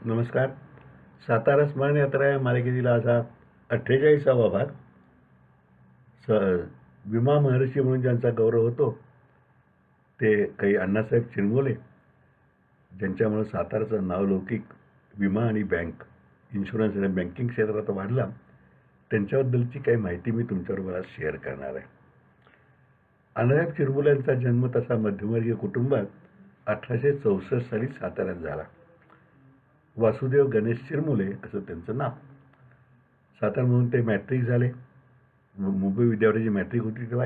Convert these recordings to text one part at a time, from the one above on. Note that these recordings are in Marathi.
नमस्कार. सातारा स्मरण यात्रा या मालिकेतील आज हा 48वा भाग. स विमा महर्षी म्हणून ज्यांचा गौरव होतो ते काही अण्णासाहेब चिरंगोले, ज्यांच्यामुळे साताराचं नावलौकिक विमा आणि बँक, इन्शुरन्स आणि बँकिंग क्षेत्रात वाढला, त्यांच्याबद्दलची काही माहिती मी तुमच्याबरोबर आज शेअर करणार आहे. अण्णासाहेब चिरंगोले यांचा जन्म तसा मध्यमवर्गीय कुटुंबात 1864 साली साताऱ्यात झाला. वासुदेव गणेश चिरमुले असं त्यांचं नाव. सातारमधून ते मॅट्रिक झाले. मुंबई विद्यापीठाची मॅट्रिक होती तेव्हा,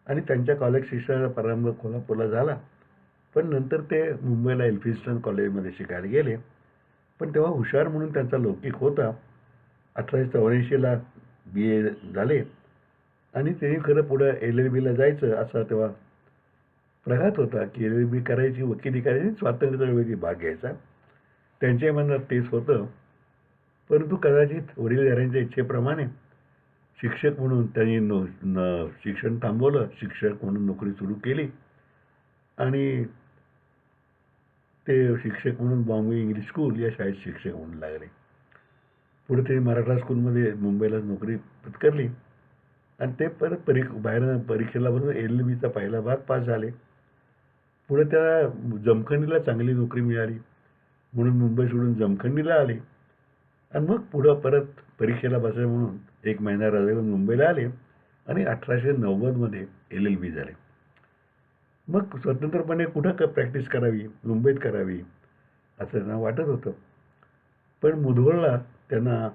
आणि त्यांच्या कॉलेज शिक्षणाचा प्रारंभ कोल्हापूरला झाला. पण नंतर ते मुंबईला एल्फिन्स्टन कॉलेजमध्ये शिकायला गेले. पण तेव्हा हुशार म्हणून त्यांचा लौकिक होता. 1884ला BA झाले आणि त्यांनी खरं पुढं LLBला जायचं असा तेव्हा प्रघात होता की LLB करायची, वकिली करायची, स्वातंत्र्य चळवळीत भाग घ्यायचा. त्यांच्या मनात तेच होतं. परंतु कदाचित वडीलधाऱ्यांच्या इच्छेप्रमाणे शिक्षक म्हणून त्यांनी शिक्षण थांबवलं. शिक्षक म्हणून नोकरी सुरू केली आणि ते शिक्षक म्हणून बॉम्बे इंग्लिश स्कूल या शाळेत शिक्षक म्हणून लागले. पुढे ते मराठा स्कूलमध्ये मुंबईला नोकरी पत्करली आणि ते परत बाहेर परीक्षेला बसून LLBचा पहिला भाग पास झाले. पुढे त्या जमखंडीला चांगली नोकरी मिळाली म्हणून मुंबई सोडून जमखंडीला आले आणि मग पुढं परत परीक्षेला बसायला म्हणून 1 महिना रजा घेऊन मुंबईला आले आणि 1890मध्ये LLB झाले. मग स्वतंत्रपणे कुठं प्रॅक्टिस करावी, मुंबईत करावी असं त्यांना वाटत होतं. पण मुधोळला त्यांना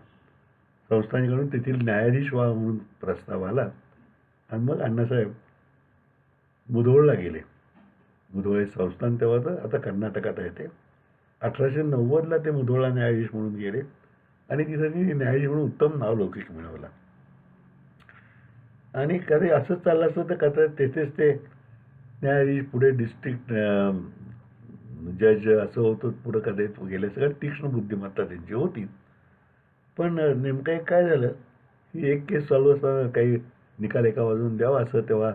संस्थानिकडून तेथील न्यायाधीश व्हा म्हणून प्रस्ताव आला आणि मग अण्णासाहेब मुधोळला गेले. मुधोळ हे संस्थान तेव्हा आता कर्नाटकात आहे. ते 1890ला ते मुधोळला न्यायाधीश म्हणून गेले आणि तिथं त्यांनी न्यायाधीश म्हणून उत्तम नावलौकिक मिळवला. आणि कधी असंच चाललं असतं तर कथा तेथेच ते न्यायाधीश, पुढे डिस्ट्रिक्ट जज असं होतं. पुढं कधी गेले. सगळं तीक्ष्ण बुद्धिमत्ता त्यांची होती. पण नेमकं काय झालं की एक केस चालू असताना काही निकाल एका बाजून द्यावा असं तेव्हा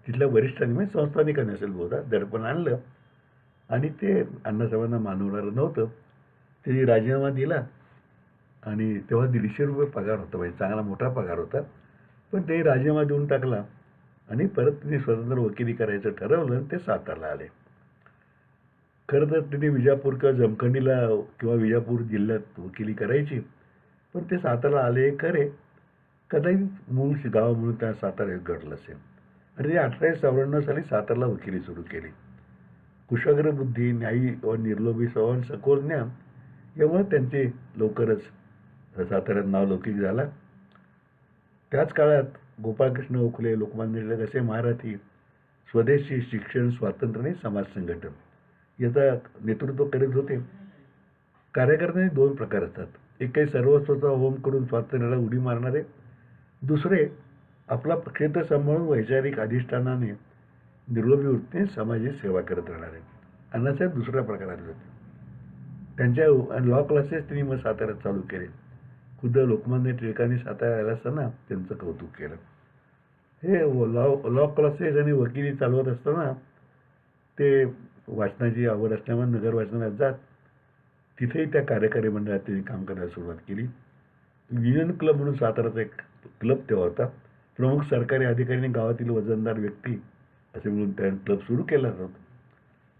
तिथल्या वरिष्ठांनी, म्हणजे संस्थानिकांनी असेल बहुधा, दडपण आणलं आणि ते अण्णासाहेबांना मानवणारं नव्हतं. त्यांनी राजीनामा दिला आणि तेव्हा ₹150 पगार होता, म्हणजे चांगला मोठा पगार होता. पण ते राजीनामा देऊन टाकला आणि परत त्यांनी स्वतंत्र वकिली करायचं ठरवलं आणि ते सातारला आले. खरं तर त्यांनी विजापूर किंवा जमखंडीला किंवा विजापूर जिल्ह्यात वकिली करायची, पण ते सातारला आले खरे. कदाचित मूळ गाव म्हणून त्या सातारा घडलं असेल आणि ते 1894 साली सातारला वकिली सुरू केली. कुशाग्र बुद्धी, न्यायी व निर्लोभी स्वभाव, सखोल ज्ञान यामुळे त्यांचे लवकरच साताऱ्यात नावलौकिक झाला. त्याच काळात गोपाळकृष्ण गोखले, लोकमान्य टिळक असे महारथी स्वदेशी शिक्षण, स्वातंत्र्य आणि समाज संघटन याचा नेतृत्व करीत होते. कार्यकर्त्यांचे 2 प्रकार असतात. एक काही सर्वस्वाचा होम करून स्वातंत्र्याला उडी मारणारे, दुसरे आपला क्षेत्र सांभाळून वैचारिक अधिष्ठानाने निर्लोभी वृत्तीने समाजाची सेवा करत राहणारे. अण्णासाहेब दुसऱ्या प्रकारातले होते. त्यांच्या लॉ क्लासेस त्यांनी मग साताऱ्यात चालू केले. खुद्द लोकमान्य टिळकांनी साताऱ्यात आला असताना त्यांचं कौतुक केलं. हे लॉ क्लासेस आणि वकिली चालवत असताना ते वाचनाची आवड असल्यामुळे नगर वाचनालयात जात. तिथेही त्या कार्यकारी मंडळात त्यांनी काम करायला सुरुवात केली. युनियन क्लब म्हणून साताऱ्याचा एक क्लब तेव्हा होता. प्रमुख सरकारी अधिकाऱ्यांनी गावातील वजनदार व्यक्ती असे म्हणून त्या क्लब सुरू केला होता.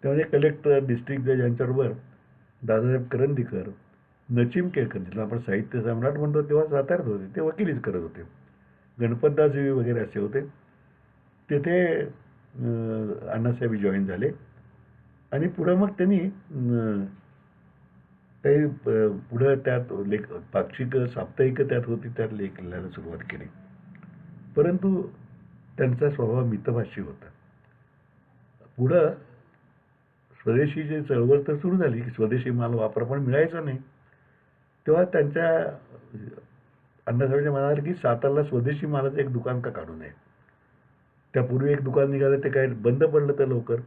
त्यामध्ये कलेक्टर, डिस्ट्रिक्ट जज यांच्याबरोबर दादासाहेब करंदीकर, नचिम केळकर, ज्याला आपण साहित्य सम्राट म्हणतो, तेव्हा साताऱ्यात होते. ते वकिलीच करत होते. गणपतदास वगैरे असे होते. तेथे अण्णासाहेब जॉईन झाले आणि पुढं मग त्यांनी काही पुढं त्यात पाक्षिक, साप्ताहिक त्यात होती, त्यात लेख लिहायला सुरुवात केली. परंतु त्यांचा स्वभाव मितभाषी होता. पुढं स्वदेशीची चळवळ तर सुरू झाली की स्वदेशी माल वापर पण मिळायचा नाही. तेव्हा त्यांच्या अण्णासाहेबांच्या मनात आलं की सातारला स्वदेशी मालाचं एक दुकान का काढू नये. त्यापूर्वी एक दुकान निघालं, ते काय बंद पडलं तर लवकर,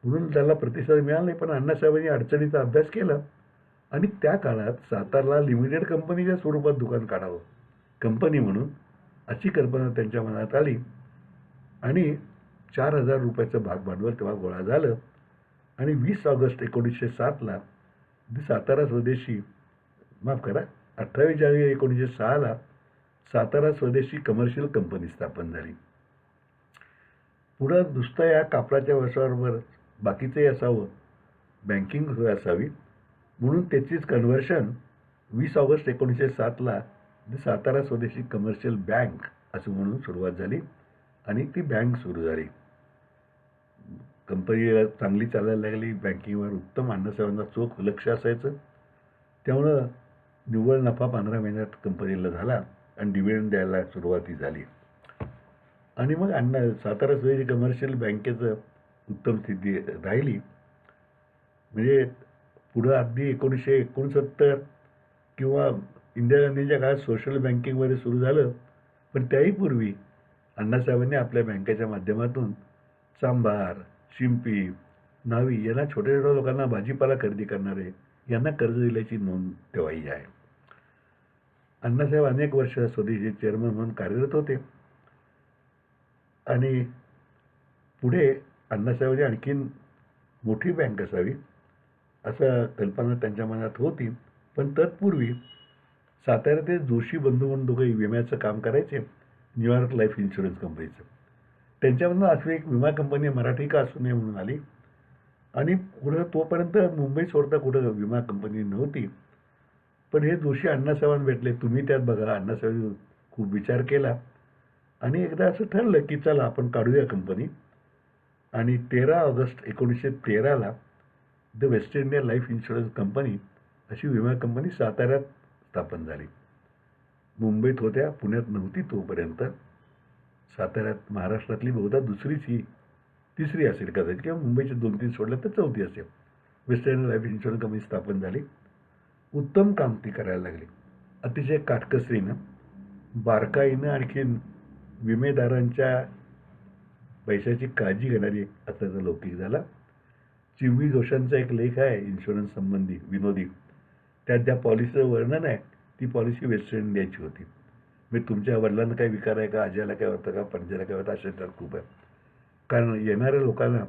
म्हणून त्याला प्रतिसाद मिळाला नाही. पण अण्णासाहेबांनी अडचणीचा अभ्यास केला आणि त्या काळात सातारला लिमिटेड कंपनीच्या स्वरूपात दुकान काढावं, कंपनी म्हणून, अशी कल्पना त्यांच्या मनात आली आणि ₹4000 भाग भांडवल तेव्हा गोळा झालं आणि 20 ऑगस्ट 1907ला ती सातारा स्वदेशी, माफ करा, 28 जानेवारी 1906ला सातारा स्वदेशी कमर्शियल कंपनी स्थापन झाली. पुढं नुसतं या कापडाच्या व्यवसायाबरोबर बाकीचंही असावं, बँकिंग सोय असावी, म्हणून त्याचीच conversion 20 August 1907ला Satara Swadeshi Commercial bank असं म्हणून सुरुवात झाली आणि ती बँक सुरू झाली. कंपनी चांगली चालायला लागली, बँकिंगवर उत्तम अण्णासाहेबांना चोख लक्ष असायचं. त्यामुळं निव्वळ नफा 15 महिन्यात कंपनीला झाला आणि डिव्हिडंड द्यायला सुरुवाती झाली. आणि मग सातारा स्वदेशी कमर्शियल बँकेचं उत्तम स्थिती राहिली. म्हणजे पुढं अगदी 1969 किंवा इंदिरा गांधींच्या काळात सोशल बँकिंगमध्ये सुरू झालं, पण त्याही पूर्वी अण्णासाहेबांनी आपल्या बँकेच्या माध्यमातून चांभार, शिंपी, न्हावी यांना छोट्या छोट्या लोकांना भाजीपाला खरेदी करणारे यांना कर्ज दिल्याची नोंद तेव्हाही आहे. अण्णासाहेब अनेक वर्ष स्वदेशी चेअरमन म्हणून कार्यरत होते आणि पुढे अण्णासाहेबांनी आणखीन मोठी बँक असावी असं कल्पना त्यांच्या मनात होती. पण तत्पूर्वी साताऱ्यात जोशी बंधू म्हणून दोघे विम्याचं काम करायचे, न्यूयॉर्क लाईफ इन्शुरन्स कंपनीचं. त्यांच्यामधून अशी एक विमा कंपनी मराठी का असू नये म्हणून आली आणि पुढं तोपर्यंत मुंबई सोडता कुठं विमा कंपनी नव्हती. पण हे जोशी अण्णासाहेबांना भेटले, तुम्ही त्यात बघा. अण्णासाहेब खूप विचार केला आणि एकदा असं ठरलं की चला आपण काढूया कंपनी. आणि 13 ऑगस्ट 1913ला the West India Life Insurance Company अशी विमा कंपनी साताऱ्यात स्थापन झाली. मुंबईत होत्या, पुण्यात नव्हती तोपर्यंत. साताऱ्यात महाराष्ट्रातली बहुधा तिसरी असेल कदाचित, किंवा मुंबईचे 2-3 सोडल्या तर चौथी असेल. Waste India Life Insurance company स्थापन झाली. उत्तम काम ती करायला लागली, अतिशय काटकसरीनं, बारकाईनं, आणखीन विमेदारांच्या पैशाची काळजी घेणारी असल्याचा लौकिक झाला. चिमणी जोशांचा एक लेख आहे इन्शुरन्स संबंधी विनोदी, त्यात ज्या पॉलिसीचं वर्णन आहे ती पॉलिसी वेस्ट इंडियाची होती. म्हणजे तुमच्या वडिलांना काही विकार आहे का, आज्याला काय होतं का, पणज्याला काय होतं, अशा त्यात खूप आहे. कारण येणाऱ्या लोकांना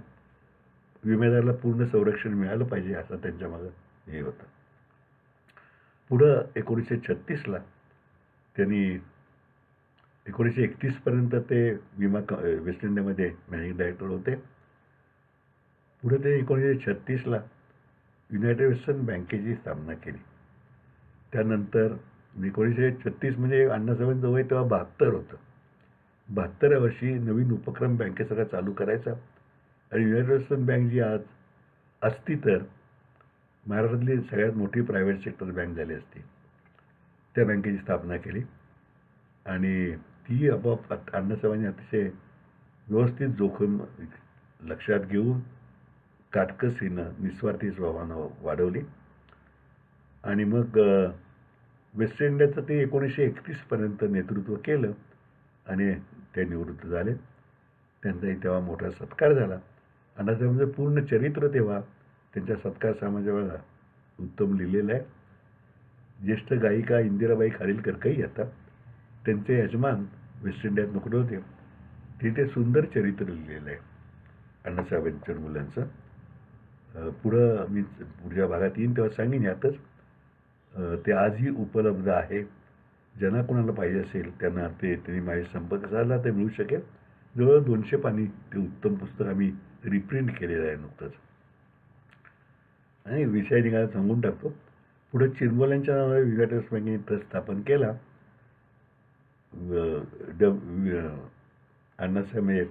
विमेदाराला पूर्ण संरक्षण मिळालं पाहिजे असं त्यांच्यामागं हे होतं. पुढं 1936ला त्यांनी 1931पर्यंत ते वेस्ट इंडियामध्ये मॅनेजिंग डायरेक्टर होते. पुढे ते 1936ला युनायटेड वेस्टर्न बँकेची स्थापना केली. त्यानंतर 1936 म्हणजे अण्णासाहेबांचं वय तेव्हा 72 होतं. 72व्या वर्षी नवीन उपक्रम बँकेसारखा चालू करायचा आणि युनायटेड वेस्टर्न बँक जी आज असती तर महाराष्ट्रातली सगळ्यात मोठी प्रायव्हेट सेक्टर बँक झाली असती, त्या बँकेची स्थापना केली. आणि ती आपोआप अण्णासाहेबांनी अतिशय व्यवस्थित जोखीम लक्षात घेऊन काटकसरीनं निस्वार्थी स्वभावानं वाढवली. आणि मग वेस्ट इंडियाचं ते 1931पर्यंत नेतृत्व केलं आणि ते निवृत्त झाले. त्यांचाही तेव्हा मोठा सत्कार झाला. अण्णासाहेबांचं पूर्ण चरित्र तेव्हा त्यांच्या सत्कार समाजाला उत्तम लिहिलेलं आहे. ज्येष्ठ गायिका इंदिराबाई खाडीलकरही येतात, त्यांचे यजमान वेस्ट इंडियात नोकरी होते. तिथे सुंदर चरित्र लिहिलेलं आहे अण्णासाहेबांच्या मुलांचं. पुढं मी पुढच्या भागात येईन तेव्हा सांगेन. यातच ते आजही उपलब्ध आहे. ज्यांना कोणाला पाहिजे असेल त्यांना त्यांनी माझे संपर्क साधला तर मिळू शकेल. जवळ 200 पानी ते उत्तम पुस्तक आम्ही रिप्रिंट केलेलं आहे नुकतंच. आणि विषय निघाला सांगून टाकतो. पुढे चिरमोल्यांच्या नावाने युनायटेड वेस्ट बँकेने ट्रस्ट स्थापन केला. अण्णासाहेब म्हणजे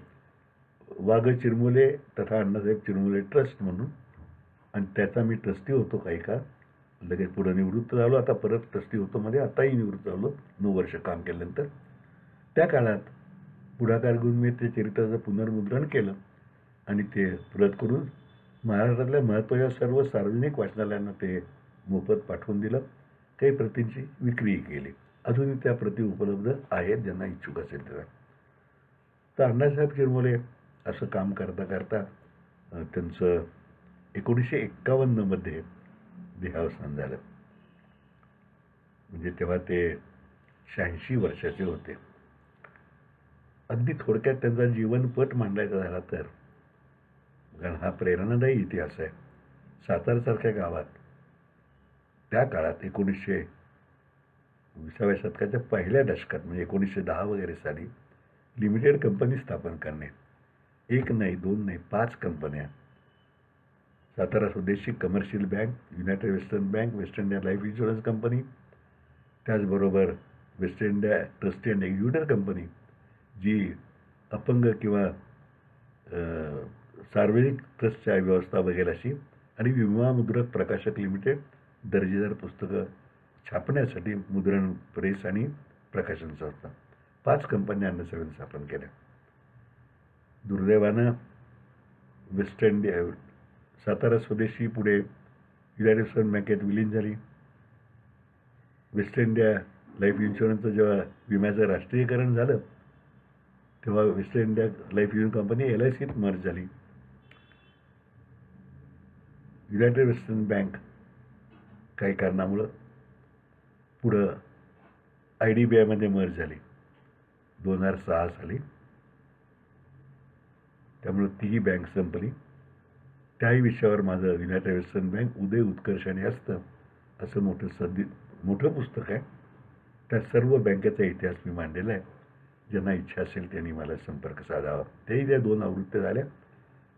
वाघ चिरमुले तथा अण्णासाहेब चिरमुले ट्रस्ट म्हणून, आणि त्याचा मी ट्रस्टी होतो काही काळ. लगेच पुढे निवृत्त झालो. आता परत ट्रस्टी होतो मध्ये, आताही निवृत्त झालो 9 वर्ष काम केल्यानंतर. त्या काळात पुढाकार घेऊन मी ते चरित्राचं पुनर्मुद्रण केलं आणि ते परत करून महाराष्ट्रातल्या महत्त्वाच्या सर्व सार्वजनिक वाचनालयांना ते मोफत पाठवून दिलं. काही प्रतींची विक्रीही केली. अजूनही त्या प्रती उपलब्ध आहेत ज्यांना इच्छुक असेल तेव्हा. तर अण्णासाहेब चिरमुले असं काम करता करता त्यांचं 1951मध्ये देहावसान झालं. म्हणजे तेव्हा ते 86 वर्षाचे होते. अगदी थोडक्यात त्यांचा जीवनपट मांडायचा झाला तर, कारण हा प्रेरणादायी इतिहास आहे. सातारसारख्या गावात त्या काळात 1920व्या शतकाच्या पहिल्या दशकात म्हणजे 1910 वगैरे साली लिमिटेड कंपनी स्थापन करणे. एक नाही, दोन नाही, 5 कंपन्या. Satara Swadeshi Commercial Bank, United Western Bank, West India Life Insurance Company, त्याचबरोबर West India Trustee and Executor Company, जी अपंग किंवा सार्वजनिक ट्रस्टच्या व्यवस्था बघेल अशी, आणि विमा मुद्रक प्रकाशक लिमिटेड, दर्जेदार पुस्तकं छापण्यासाठी मुद्रण प्रेस आणि प्रकाशन संस्था. 5 कंपन्या अण्णासाहेबांनी स्थापन केल्या. दुर्दैवानं वेस्ट इंडिया सातारा स्वदेशी पुढे युनायटेड वेस्टर्न बँकेत विलीन झाली. वेस्ट इंडिया लाईफ इन्शुरन्सचं जेव्हा विम्याचं राष्ट्रीयकरण झालं तेव्हा West India Life Insurance Company LICत मर्ज झाली. युनायटेड वेस्टर्न बँक काही कारणामुळं पुढं IDBIमध्ये मर्ज झाली 2006 साली. त्यामुळं तीही बँक संपली. त्याही विषयावर माझं युनायटेड वेस्टर्न बँक उदय उत्कर्ष आणि असतं असं मोठं पुस्तक आहे. त्यात सर्व बँकेचा इतिहास मी मांडलेला आहे. ज्यांना इच्छा असेल त्यांनी मला संपर्क साधावा. तेही त्या 2 आवृत्त्या झाल्या.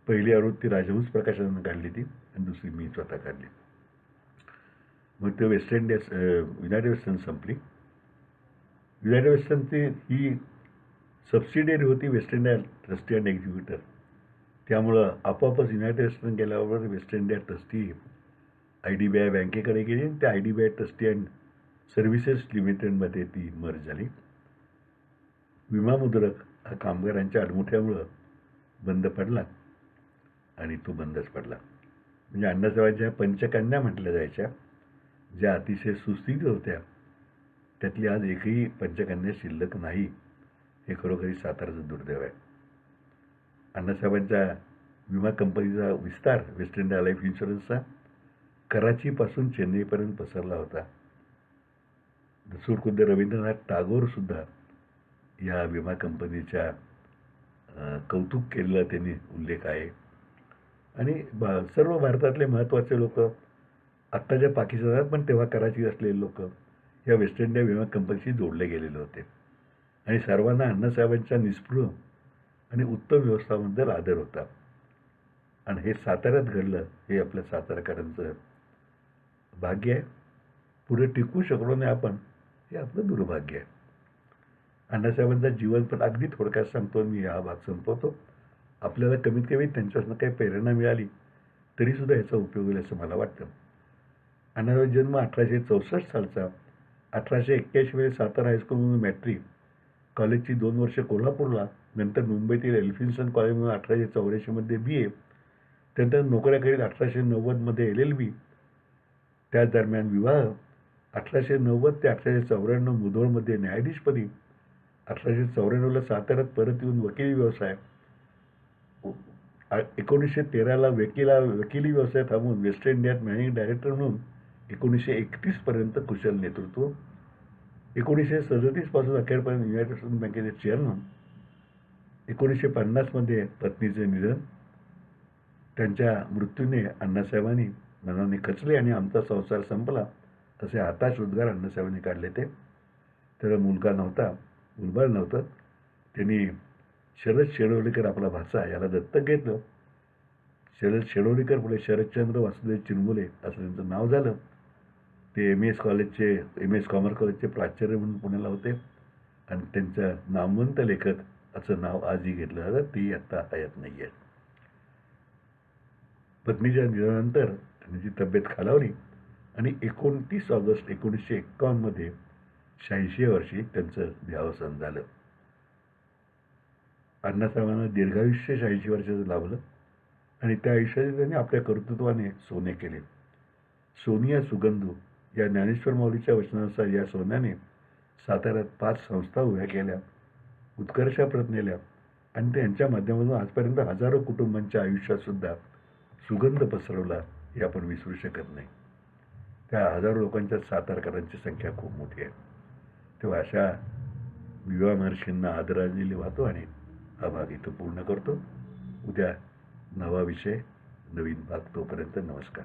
पहिली आवृत्ती राजहंस प्रकाशनानं काढली ती आणि दुसरी मी स्वतः काढली. मग ते युनायटेड वेस्टर्न संपली. युनायटेड वेस्टर्नची ही सबसिडियरी होती West India Trustee and Executor. त्यामुळं आपोआपच युनायटेड वेस्टर्न गेल्याबरोबर वेस्ट इंडिया ट्रस्टी IDBI बँकेकडे गेली आणि त्या IDBI ट्रस्टी अँड सर्व्हिसेस लिमिटेडमध्ये ती मर्ज झाली. विमा मुद्रक हा कामगारांच्या अडमुठ्यामुळं बंद पडला आणि तो बंदच पडला. म्हणजे अण्णासाहेबांच्या पंचकन्या म्हटल्या जायच्या, ज्या अतिशय सुस्थितीत होत्या, त्यातली आज एकही पंचकन्या शिल्लक नाही. हे खरोखरी साताराचं दुर्दैव आहे. अण्णासाहेबांच्या विमा कंपनीचा विस्तार वेस्ट इंडिया लाईफ इन्शुरन्सचा कराचीपासून चेन्नईपर्यंत पसरला होता. दसूरखुद्द रवींद्रनाथ टागोरसुद्धा या विमा कंपनीच्या कौतुक केलेला त्यांनी उल्लेख आहे. आणि सर्व भारतातले महत्त्वाचे लोक, आत्ताच्या पाकिस्तानात पण तेव्हा कराची असलेले लोक या वेस्ट इंडिया विमा कंपनीशी जोडले गेलेले होते. आणि सर्वांना अण्णासाहेबांच्या निस्पृह आणि उत्तम व्यवस्थाबद्दल आदर होता. आणि हे साताऱ्यात घडलं हे आपल्या सातारकरांचं भाग्य आहे. पुढे टिकू शकलो नाही आपण, हे आपलं दुर्भाग्य आहे. अण्णासाहेबांचं जीवन पण अगदी थोडक्यात सांगतो मी, हा भाग संपवतो. आपल्याला कमीत कमी त्यांच्यापासून काही प्रेरणा मिळाली तरीसुद्धा याचा उपयोग होईल असं मला वाटतं. अण्णासाहेबांचा जन्म 1864 सालचा. 1881 मध्ये सातारा हायस्कूलमधून मॅट्रिक, कॉलेजची 2 वर्ष कोल्हापूरला, नंतर मुंबईतील एल्फिन्स्टन कॉलेजमधून 1884 मध्ये BA, त्यानंतर नोकऱ्या करीत 1890 मध्ये LLB. त्याच दरम्यान विवाह. 1890 ते 1894 मुधोळमध्ये न्यायाधीशपदी. 1894ला साताऱ्यात परत येऊन वकिली व्यवसाय. 1913ला वकिली व्यवसाय थांबून वेस्ट इंडियात मॅनेजिंग डायरेक्टर म्हणून 1931 पर्यंत कुशल नेतृत्व. 1937 पासून अखेरपर्यंत युनायटेड वेस्टर्न बँकेचे चेअरमन. 1950 मध्ये पत्नीचे निधन. त्यांच्या मृत्यूने अण्णासाहेबांनी मनाने खचले आणि आमचा संसार संपला असे हताश उद्गार अण्णासाहेबांनी काढले. त्याला मुलगा नव्हता, मुलबाळ नव्हतं. त्यांनी शरद शेडवलीकर आपला भाचा याला दत्तक घेतलं. शरद शेडवलीकर पुढे शरदचंद्र वासुदेव चिरमुले असं त्यांचं नाव झालं. ते MS कॉमर्स कॉलेजचे प्राचार्य म्हणून पुण्याला होते आणि त्यांचं नामवंत लेखक असं नाव आजही घेतलं जातं. ती आत्ता हयात नाही आहे. पत्नीच्या निधनानंतर त्यांची तब्येत खालावली आणि 29 ऑगस्ट 1951 मध्ये 86 वर्षी त्यांचं देहावसान झालं. अण्णासाहेबांना दीर्घायुष्य 86 वर्षाचं लाभलं आणि त्या आयुष्याचे त्यांनी आपल्या कर्तृत्वाने सोने केले. सोनिया सुगंधू या ज्ञानेश्वर माऊलीच्या वचनानुसार या सोन्याने साताऱ्यात 5 संस्था उभ्या केल्या, उत्कर्षाप्रत नेल्या आणि त्यांच्या माध्यमातून आजपर्यंत हजारो कुटुंबांच्या आयुष्यात सुद्धा सुगंध पसरवला हे आपण विसरू शकत नाही. त्या हजारो लोकांच्या सातारकरांची संख्या खूप मोठी आहे. तेव्हा अशा विवा महर्षींना आदरांजली वाहतो आणि हा भाग इथं पूर्ण करतो. उद्या नवा विषय, नवीन भाग. तोपर्यंत नमस्कार.